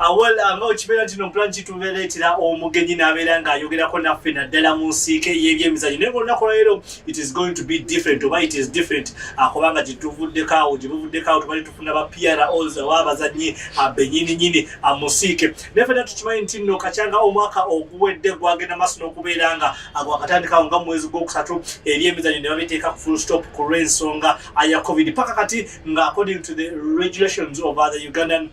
nga okibeera nti no plan kitubeeretera omugenyi n'abeera ng'ayogerako naffe naddala mu nsiike y'ebyemizannyo naye olunaku olwaleero it is going to be different oba it is different kubanga gyetuvuddeko awo tubali tufuna ba PROs abazannyi benyininyini mu nsiike naye ffenna tukimanyi nti nno kacyanga omwaka oguwedde gwagenda maaso n'okubeera nga gwakatandikawo nga mu mwezi gwokusatu ebyemizannyo ne babiteeka ku full stop ku lw'ensonga ya covid paka kati nga according to the regulations of the Ugandan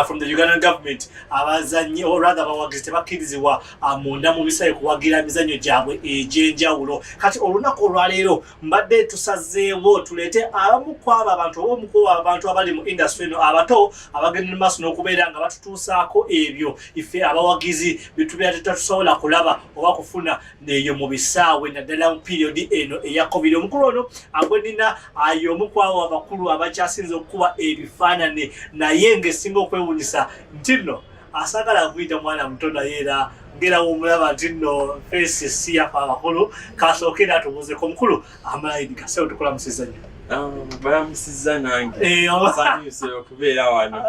from the Ugandan government abazanyi or rather abawagizi tebakkirizibwa munda mu bisaye kuwagira emizannyo gyabwe egy'enjawulo kati olunaku olwaleero mbadde tusazeewo tuleete abamu kwaba abantu oba omukuwa abantu abali mu industry eno abato abagenda maaso n'okubeera nga batutuusaako ebyo ife abawagizi bitubeera tetatusobola kulaba oba kufuna eyo mu bisaawe naddala mu period eno eya covid omukulu ono agwenina y'omu kwabo abakulu abakyasinze okukuba ebifaanane naye ng'esinga okwewunyisa nti nno asagala kuyita mwana muto naye era ngerawo omulaba nti nno fesi si yafa abakulu kasooke era atubuuzeko omukulu amalayini kasewo tukulamusiza nnyo balamusiza nange sanyuse okubeera wano.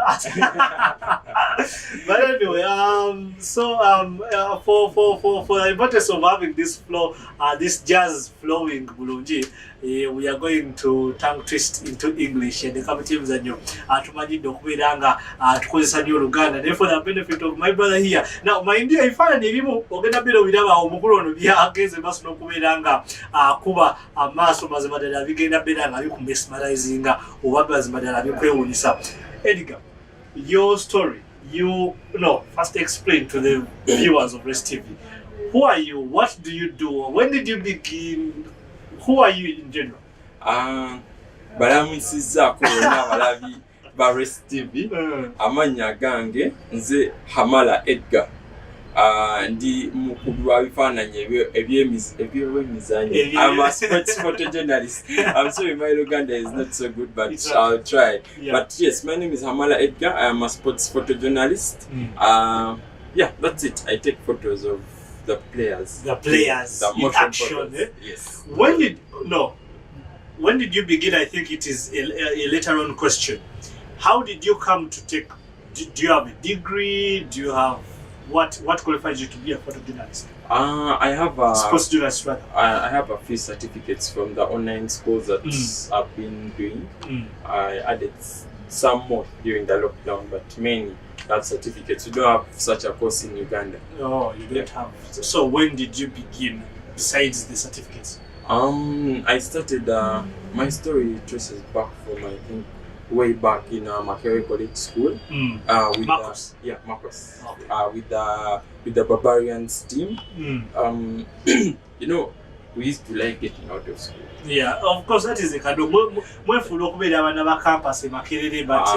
But anyway, for the importance of having this flow, this jazz flowing bulungi, we are going to tongue twist into English and the committee mzanyo tumanyidde okubeera nga tukozesa nnyo Oluganda. And for the benefit of my brother here, now mind you, ebifaananyi ebimu ogenda bira obiraba omukulu ono byagenze maaso n'okubeera nga kuba amaaso mazima ddala bigenda beera nga bikumesmerizinga oba mazima ddala bikwewunyisa. Edgar, your story, first explain to the viewers of Rest TV. Who are you? What do you do? When did you begin? Who are you in general? Balamusizaako bonna abalabi ba Rest TV. Amannya gange nze Hamala Edgar. Ndi mukubi wa bifaananyi ebyemizannyo. I'm a sports photojournalist. I'm sorry my Uganda is not so good, but I'll try. Yeah. But yes, my name is Hamala Edgar. I am a sports photojournalist. Yeah, that's it. I take photos of the players. The motion action. Photos. Yes. When did you begin? I think it is a later on question. How did you come to take? Do you have a degree? Do you have what qualifies you to be a photojournalist? I have a sports journalist rather. I have a few certificates from the online schools that I've been doing. I added some more during the lockdown, but mainly that certificates. We don't have such a course in Uganda. Oh, you don't have. So when did you begin? Besides the certificates, I started. My story traces back from I think way back in Makerere College School. With Marcus. Marcus. Okay. With the Barbarians team. We used to like getting out of school. Yeah, of course that is the kado. Mwefulo okubeera abaana ba campus Makerere, but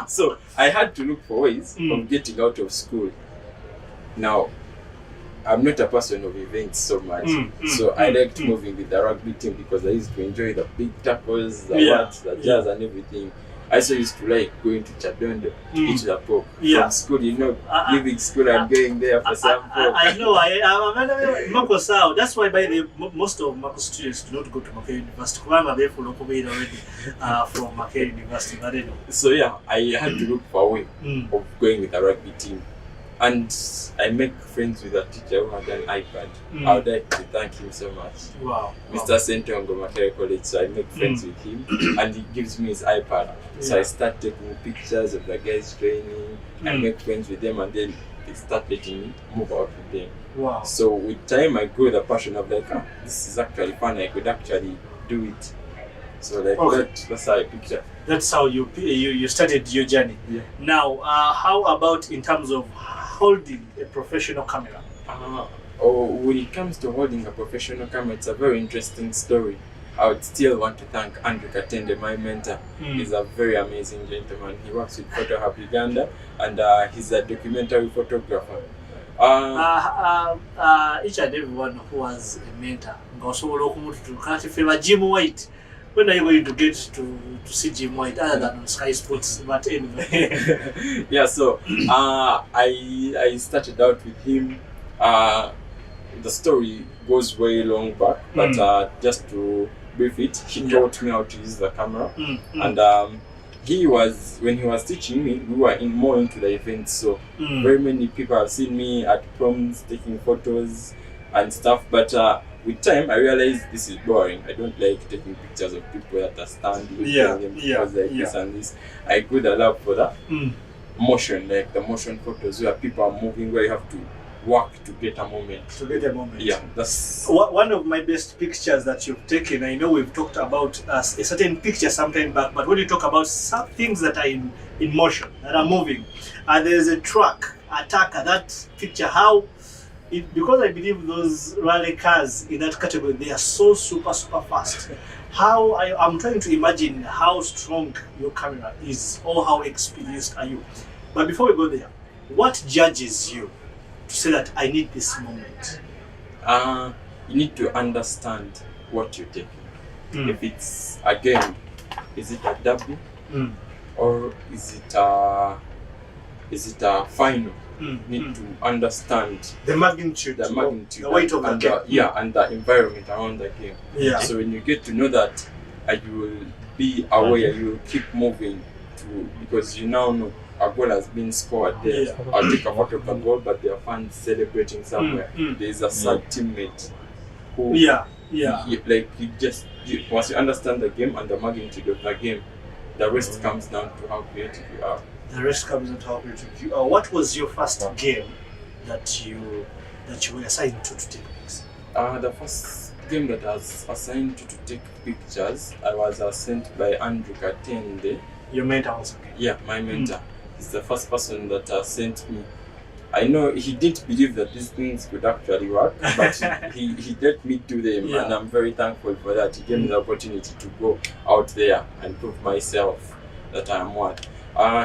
so I had to look for ways of getting out of school. Now, I'm not a person of events so much, so I liked moving with the rugby team because I used to enjoy the big tackles, the jazz and everything. I also used to like going to Chadondo, eat the pork from school, leaving school and going there for some pork. I know, Marcos, that's why by the most of Marcos students do not go to Makerere University. They're already from Makerere University. I don't know. So yeah, I had to look for a way of going with the rugby team. And I make friends with a teacher who had an iPad. I would like to thank him so much. Wow. Mr. Sentongo Makerere College. So I make friends with him and he gives me his iPad. So I start taking pictures of the guys training and make friends with them, and then they start letting me move out with them. Wow. So with time I grew the passion of like, this is actually fun, I could actually do it. So like that's how I picture. That's how you started your journey. Yeah. Now, how about in terms of holding a professional camera? When it comes to holding a professional camera, it's a very interesting story. I would still want to thank Andrew Katende, my mentor. He's a very amazing gentleman. He works with Photo Hub Uganda, and he's a documentary photographer. Each and everyone who has a mentor, Jim White. When are you going to get to see Jim White other than on Sky Sports? But anyway. Yeah, so I started out with him. The story goes way long back, but just to brief it, he taught me how to use the camera, and when he was teaching me, we were more into the events. So very many people have seen me at proms taking photos and stuff. But with time, I realized this is boring. I don't like taking pictures of people that are standing, this and this. I grew the love for that motion, like the motion photos where people are moving, where you have to work to get a moment. Yeah, that's one of my best pictures that you've taken. I know we've talked about a certain picture sometime back, but when you talk about some things that are in motion, that are moving, and there's a truck attacker, that picture, because I believe those rally cars in that category, they are so super fast. I'm trying to imagine how strong your camera is or how experienced are you. But before we go there, what judges you to say that I need this moment? You need to understand what you're taking. If it's a game, is it a derby or is it a final? You need to understand the magnitude, the weight of the game. And the environment around the game. So when you get to know that, you will be aware, you will keep moving because you now know a goal has been scored there. I'll take a photo of the goal, but there are fans celebrating somewhere. There's a sad teammate who once you understand the game and the magnitude of the game, the rest comes down to how creative you are. What was your first game that you were assigned to take pictures? The first game that I was assigned to take pictures, I was sent by Andrew Katende. Your mentor also? Yeah, my mentor. He's the first person that sent me. I know he didn't believe that these things could actually work, but he let me do them, and I'm very thankful for that. He gave me the opportunity to go out there and prove myself that I am what.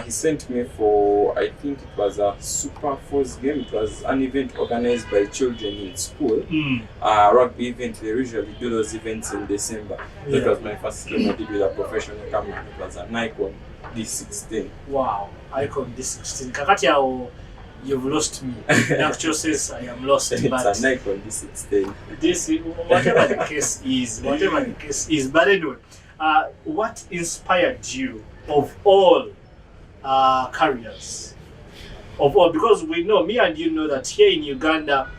He sent me for, I think it was a Super Force game. It was an event organized by children in school. Rugby event. They usually do those events in December. That was my first game I did with a professional camera. It was a Nikon D16. Wow, Icon D16. Kakati, you've lost me. The actual says I am lost. It's a Nikon D16. This, whatever the case is. But anyway, what inspired you of all careers? Because we know, me and you know that here in Uganda,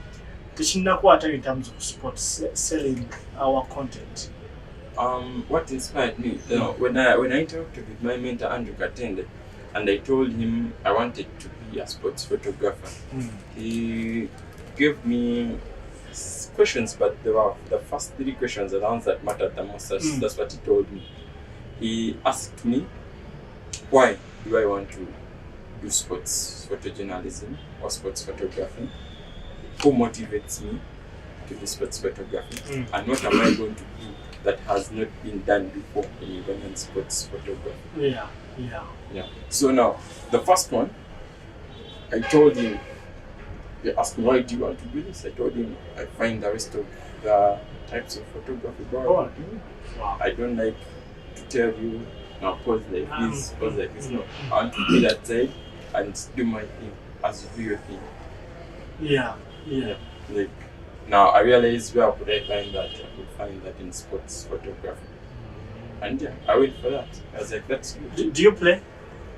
in terms of sports, selling our content. What inspired me, when I interacted with my mentor Andrew Katende, and I told him I wanted to be a sports photographer, he gave me questions, but they were the first 3 questions, the ones that mattered the most. That's what he told me. He asked me, why do I want to do sports photojournalism or sports photography? Who motivates me to do sports photography? And what am I going to do that has not been done before in Ugandan sports photography? So now, the first one, I told him, he asked me, why do you want to do this? I told him, I find the rest of the types of photography boring. I don't like to tell you, now pose like this, pose like this. No, I want to be that side and do my thing as you do your thing. Like, now I realized where could I find that? I could find that in sports photography. And I went for that. I was like, that's good. Do you play?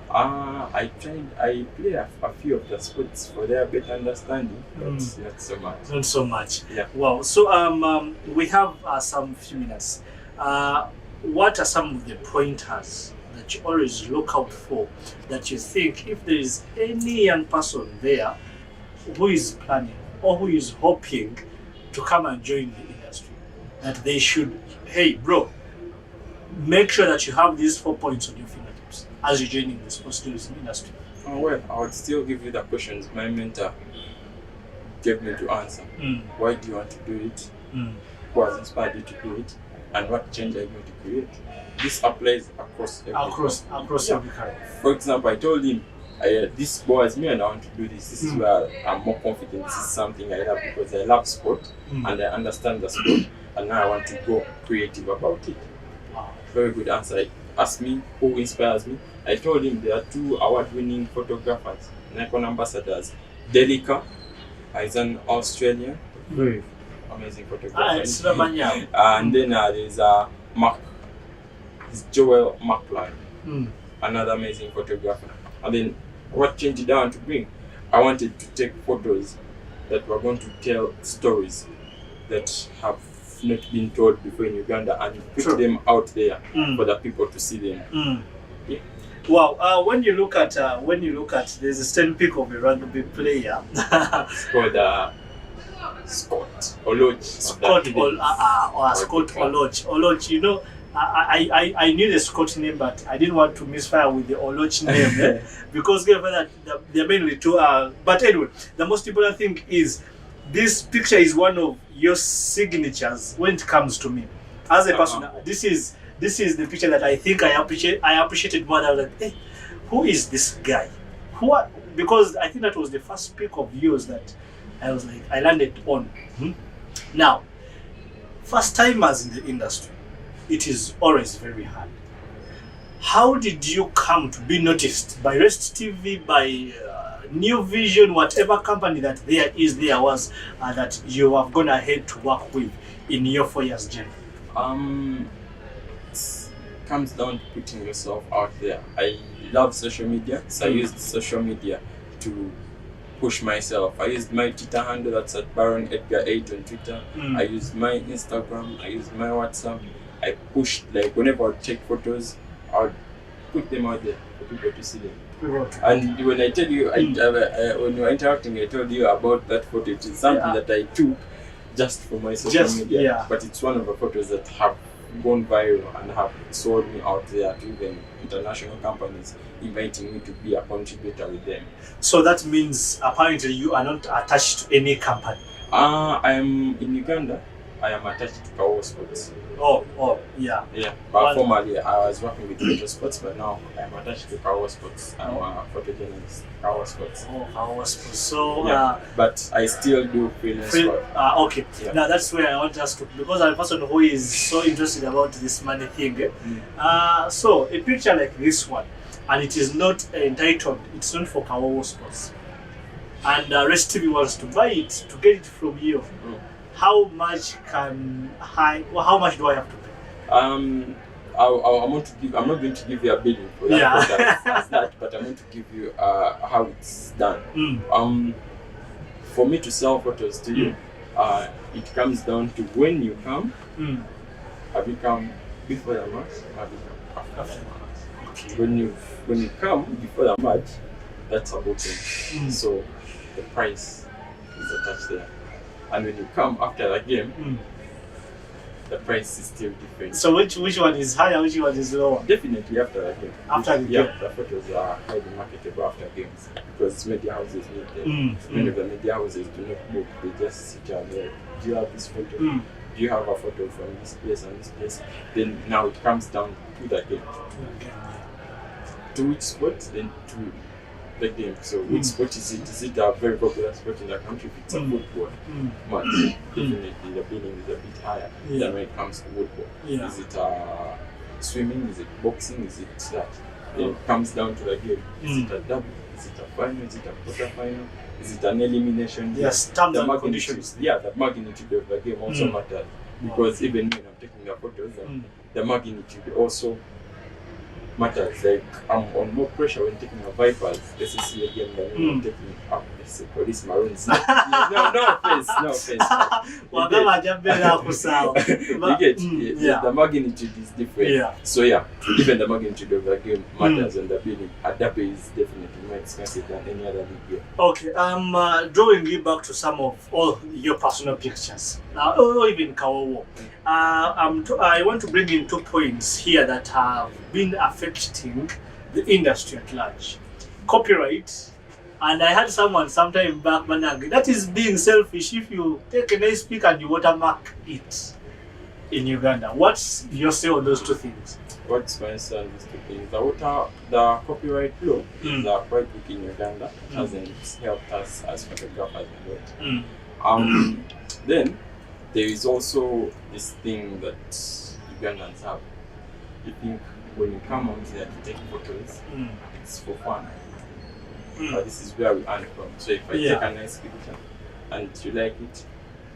I play a few of the sports for their better understanding, but not so much. Not so much. Yeah. Wow. So we have some few minutes. What are some of the pointers that you always look out for, that you think if there is any young person there who is planning or who is hoping to come and join the industry, that they should, hey bro, make sure that you have these 4 points on your fingertips as you're joining the sports tourism industry? Well, I would still give you the questions my mentor gave me to answer. Why do you want to do it? Who has inspired you to do it? And what change are you going to create? This applies across every career. For example, I told him, this bores me and I want to do this. This is where I'm more confident. This is something I love because I love sport and I understand the sport, and now I want to go creative about it. Wow. Very good answer. He asked me who inspires me. I told him there are 2 award-winning photographers, Nikon ambassadors. Delica is an Australian, very amazing photographer. And then there's Mark. It's Joel McLeod. another amazing photographer. And then what changed it down to bring? I wanted to take photos that were going to tell stories that have not been told before in Uganda and put them out there for the people to see them. Yeah. Wow, when you look at there's a stand pic of a rugby player. It's called Scott Oloch. Scott Oloch. Oloch, you know, I knew the Scott name, but I didn't want to misfire with the Oloch name because given that they're mainly two. But anyway, the most important thing is this picture is one of your signatures when it comes to me as a person. This is the picture that I think I appreciated more. I was like, hey, who is this guy? Because I think that was the first pic of yours that I was like, I landed on. Now, first timers in the industry, it is always very hard. How did you come to be noticed by Rest TV, by New Vision, whatever company that there was that you have gone ahead to work with in your 4 years journey? It comes down to putting yourself out there. I love social media, so I used social media to push myself. I used my Twitter handle, that's at Baron Edgar 8 on Twitter. I used my Instagram, I used my WhatsApp. I pushed, like, whenever I would take photos, I would put them out there for people to see them. And when I tell you, when we were interacting, I told you about that photo. It is something that I took just for my social media, but it's one of the photos that have gone viral and have sold me out there to even international companies inviting me to be a contributor with them. So that means apparently you are not attached to any company. I am in Uganda. I am attached to Kawo Sports. Yeah. But formerly I was working with Photo Sports, but now I am attached to Kawo Sports. I'm a photojournalist. Kawo Sports. Kawo Sports. So but I still do freelance work. Okay. Yeah. Now that's where I want us to, because I'm a person who is so interested about this money thing. So a picture like this one, and it is not entitled. It's not for Kawo Sports, and Rest TV wants to buy it to get it from you. How much do I have to pay? I'm not going to give you a billing for that product, but I'm going to give you how it's done. For me to sell photos to you, it comes down to when you come. Have you come before the match? Have you come after the match? Okay. When you come before the match, that's a booking. So the price is attached there. And when you come after the game, the price is still different. So which one is higher, which one is lower? Definitely after the game. After the game? The photos are highly marketable after games because media houses need them. Many of the media houses do not book, they just sit down there. Do you have this photo? Do you have a photo from this place and this place? Then now it comes down to the game. To which spot? Then to the game. So which sport is it? Is it a very popular sport in the country? If it's a football match, definitely the billing is a bit higher than when it comes to football. Is it swimming? Is it boxing? Is it that? Then it comes down to the game. Is it a double? Is it a final? Is it a quarter final? Is it an elimination? Yes, terms and conditions. Yeah, the magnitude of the game also matters because even when I'm taking the photos, the magnitude also matters. Like I'm on more pressure when taking a Vipers SSC game than when I'm taking let's say Police Maroons. No offense. You get the magnitude is different. So even the magnitude of the game matters and the bidding. Adape is definitely more expensive than any other league game. Okay, I'm drawing you back to some of all your personal pictures. Or even Kawowo. I want to bring in 2 points here that have been affecting the industry at large. Copyright, and I had someone sometime back, Manang, that is being selfish. If you take a nice pic and you watermark it in Uganda, what's your say on those 2 things? What's my say on these 2 things? The copyright law is quite weak in Uganda. It hasn't helped us as photographers a lot. Then there is also this thing that Ugandans have. You think when you come out there to take photos, it's for fun. But this is where we earn from. So if I take a nice picture and you like it,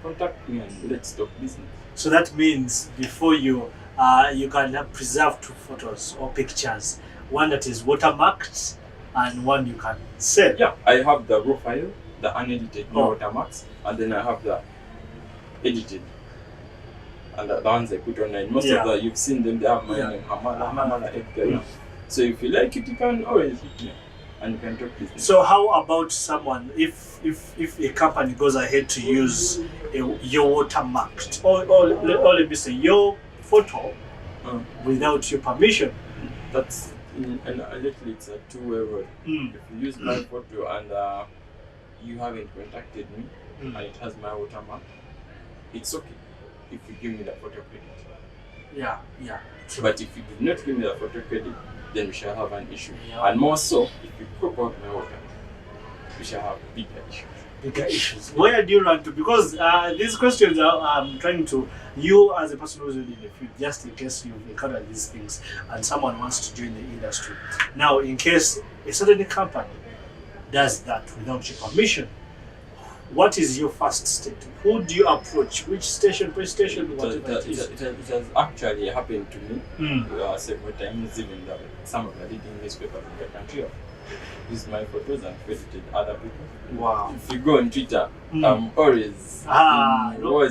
contact me and let's talk business. So that means before you can preserve 2 photos or pictures one that is watermarked and one you can sell. Yeah, I have the raw file, the unedited, no Oh. watermarks, and then I have the edited. And the ones I put online. Most Yeah. of the, you've seen them, they have my Yeah. name, Hamala, Hamala. Edgar. Yeah. So if you like it, you can always hit me. And you can talk business. So how about someone, if a company goes ahead to use your watermarked, or let me say, your photo without your permission? That's, and lately it's a two-way road. If you use my photo and you haven't contacted me, and it has my watermark, it's okay if you give me the photo credit. Yeah. But if you do not give me the photo credit, then we shall have an issue. Yeah. And more so, if you crop out my watermark, we shall have bigger issues. Where do you run to? Because these questions I'm trying to, you as a person who's in the field, just in case you've encountered these things and someone wants to join the industry. Now, in case a certain company does that without your permission, what is your first step? Who do you approach? Which station, police station, whatever it is? It has actually happened to me several times, even some of the leading newspapers in the country have used my photos and credited other people. Wow. If you go on Twitter, I'm always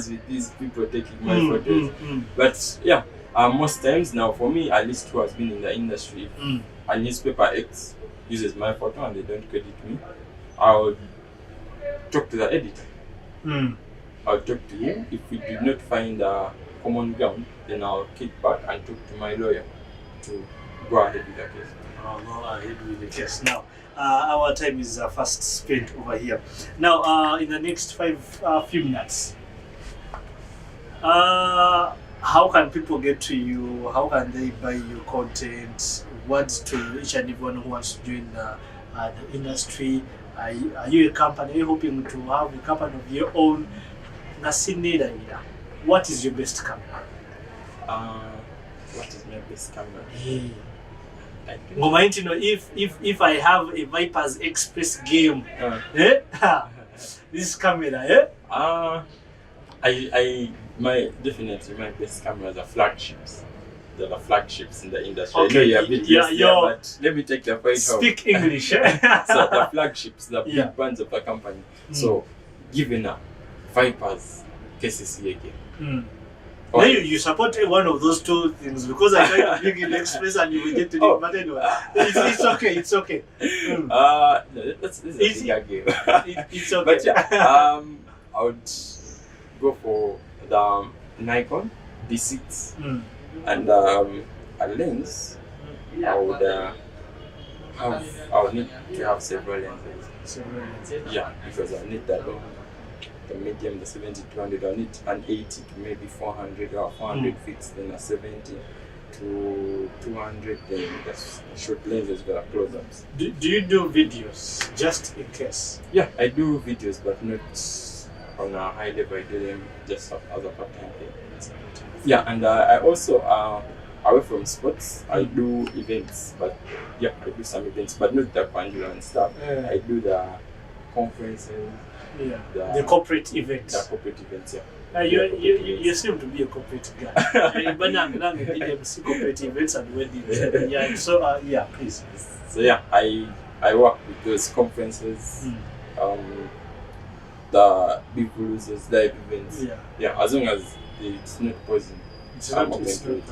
with these people taking my photos. But yeah, most times now, for me, at least who has been in the industry, if a newspaper X uses my photo and they don't credit me, I'll talk to the editor. I'll talk to him. If we do not find a common ground, then I'll kick back and talk to my lawyer to go ahead with the case. I'll go ahead with the case. Now, our time is fast spent over here. Now, in the next few minutes, how can people get to you? How can they buy your content? What's to each and everyone who wants to join the industry? Are you a company? Are you hoping to have a company of your own? What is your best camera? What is my best camera? If I have a Vipers Express game, this camera, definitely my best cameras are flagships. They're the flagships in the industry. Okay, I know you're a bit but let me take the point home. Speak English. So the flagships, the big brands of the company. So given a Vipers KCCA game. Now you support one of those two things because I tried to bring in Express and you will get to it. But anyway, it's okay. It's okay. This is a bigger game. It's okay. But yeah, I would go for the Nikon D6 and a lens. I would need to have several lenses. Yeah, because I need the medium, the 70-200, I need an 80 to maybe 400 or 400 fits, then a 70 to 200, then the short lenses with the close-ups. Do you do videos just in case? Yeah, I do videos, but not on a high level. I do them just as a part-time thing. Yeah, and I also, away from sports, I do events, but yeah, I do some events, but not the Pandula and stuff. I do the conferences. Yeah, the corporate events. The corporate events, yeah. You seem to be a corporate guy. Corporate events and weddings. Yeah, so yeah, please. So yeah, I work with those conferences, the big losers, live events. Yeah, as long as it's not posing. It's not posing.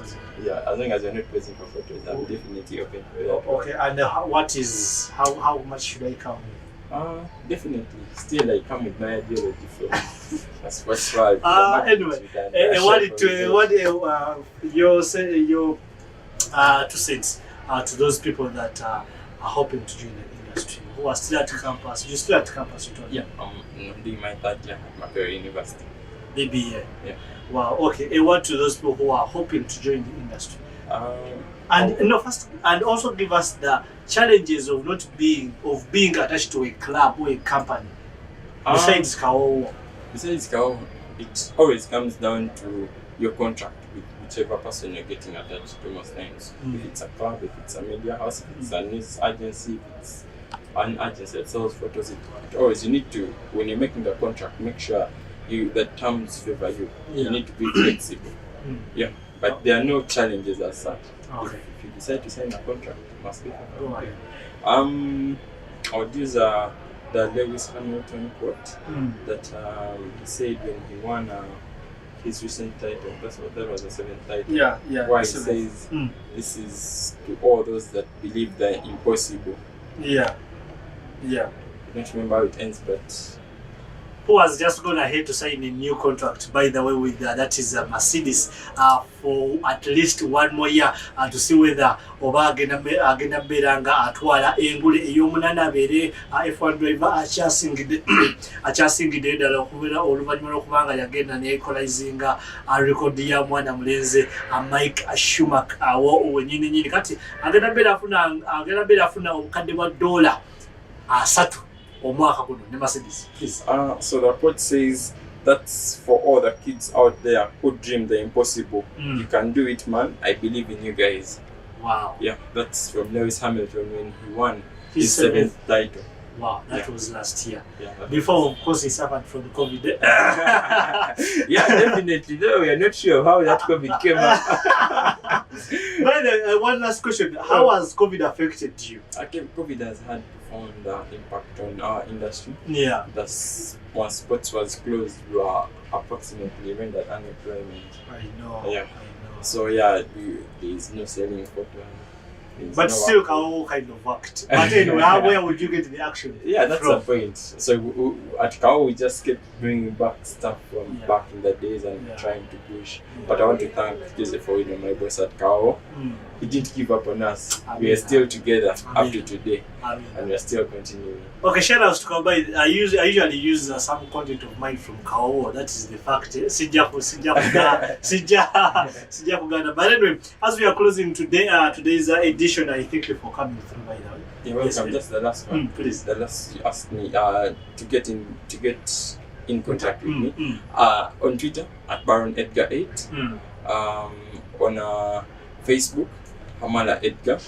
Yeah, as long as you're not posing for photos, I'm definitely open for that. Okay, and how much should I come with? Definitely. Still, I come with my ideology from as far anyway, your 2 cents to those people that are hoping to join the industry, who are still at campus. You're still at campus, you told me? Yeah, I'm doing my 3rd year at Macquarie University. BBA. Yeah. Wow. Okay. A word to those people who are hoping to join the industry. And also give us the challenges of being attached to a club or a company. Besides Kao. Besides Kao, it always comes down to your contract with whichever person you're getting attached to most times. If it's a club, if it's a media house, if it's a news agency, if it's an agency that sells photos, you need to, when you're making the contract, make sure the terms favor you. You need to be flexible. Yeah. but there are no challenges as such. Okay. If you decide to sign a contract, you must get a Go contract. ahead. I'll use the Lewis Hamilton quote that he said when he won his recent title. That was the 7th title. Yeah. Why he says this is to all those that believe the impossible. Yeah. I don't remember how it ends, but who has just gone ahead to sign a new contract, by the way, with that is Mercedes for at least 1 more year to see whether oba agenda beranga atwala engule eyomunana abere F1 driver akyasingidde ddala okubeera oluvannyuma lw'okubanga yagenda neekolayizinga record ya mwana mulenzi Mike Schumacher awo wenyininyini kati agenda beera afuna obukadde bwa $3 omwaka guno ne Mercedes, please. So the report says that's for all the kids out there who dream the impossible. You can do it, man. I believe in you guys. Wow. Yeah, that's from Lewis Hamilton when he won his 7th title. Wow, that was last year. Yeah, before, of course, he suffered from COVID. Yeah, definitely. No, we are not sure how that COVID came up. But one last question. How has COVID affected you? COVID has had profound impact on our industry. Yeah. That's once sports was closed, we were approximately rendered unemployment. I know. Yeah. I know. So yeah, there is no selling photo. But still, Kao kind of worked. But anyway, where would you get the action? Yeah, that's the point. So at Kao, we just kept bringing back stuff from back in the days and trying to push. But I want to thank Joseph for my boss at Kao. He didn't give up on us. We are still together up to today, and we are still continuing. Okay, shout outs to Kabai. I usually use some content of mine from Kao. That is the fact. Sija Uganda. But anyway, as we are closing today, today's edition, I thank you for coming through. By the way, you're welcome. Just the last one, please. The last you asked me to get in contact with me on Twitter at Baron Edgar 8, on Facebook. Hamala Edgar,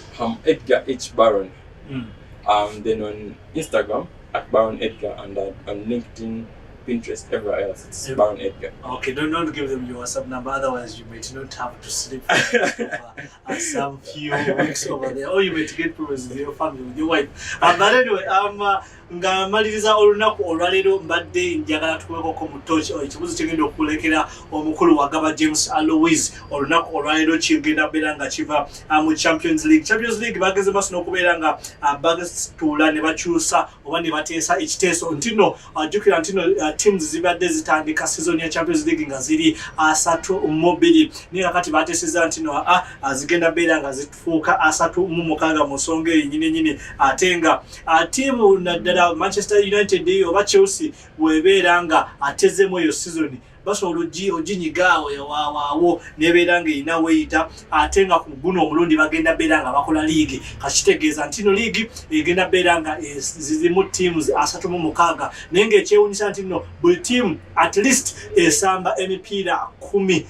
Edgar H. Baron. Then on Instagram at Baron Edgar, and on LinkedIn, Pinterest, everywhere else it's Baron Edgar. Okay, don't give them your WhatsApp number, otherwise you might not have to sleep for some few weeks over there, or you might get problems with your family, with your wife. But anyway, nga maliriza olunaku olwaleero mbadde njagala tuweekoko mu tochi ekibuzo kyegenda okulekera omukulu wa Gaba James Alois. Olunaku olwaleero kigenda beera nga kiva mu Champions League bageze maaso n'okubeera nga bagatuula ne bakyusa oba ne bateesa ekiteeso ntino jjukira ntino teams zibadde zitandika season ya Champions League nga ziri 32 naye kakati bateeseza ntino zigenda beera nga zifuuka 36 mu nsonga eyo nyini ate nga tiimu naddala Manchester United oba Chelsea webeera nga atezemu eyo season basobola oginyigaawo ewaawo nebeera nga erina weyita ate nga ku guno omulundi bagenda beera nga bakola liigi kakitegeeza nti ino liigi egenda beera nga zirimu teams 36 naye ngaekyewunyisa nti nno buli team at least esamba emipiira 10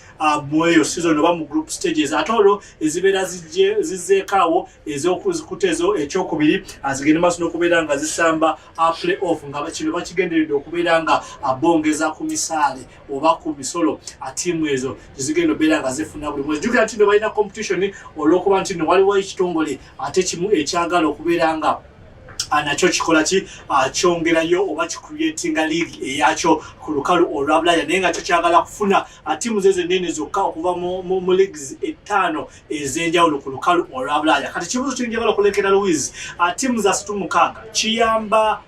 mu eyo season oba mu group stages ate olwo ezibeera zizzeekaawo ez'okuzikutezo ekyokubiri zigenda maaso n'okubeera nga zisamba play off nga kino bakigenderedde okubeera nga bongeza ku misaale oba ku misolo tiimu ezo zigenda beera nga zifuna buli mwezi. Jjukira nti no balina competition olw'okuba nti no waliwo ekitongole ate kimu ekyagala okubeera nga nakyo kikola ki kyongerayo oba kicreatinga league eyakyo ku lukalu olwa Bulaya naye nga kyo kyagala kufuna tiimu zezo ennene zokka okuva mu leagues 5 ez'enjawulo ku lukalu olwa Bulaya. Kati kibuzo kyenjagala okulekera Louise, tiimu za 36 kiyamba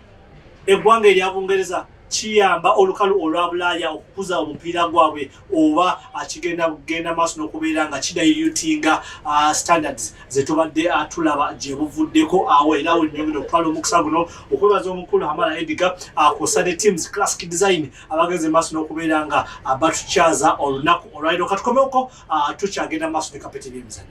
eggwanga erya Bungereza, kiyamba olukalu olwa Bulaya okukuza omupiira gwabwe oba kigenda maaso n'okubeera nga kidayirutinga standards zetubadde tulaba gye buvuddeko awo era wenyongera okutwala omukisa guno okwebaza omukulu Hamala Edgar akosa ne teams classic design abagenze maaso n'okubeera nga batukyaza olunaku olwaliro. Katukomeko tukyagenda maaso ne kapeti by'emizannyo.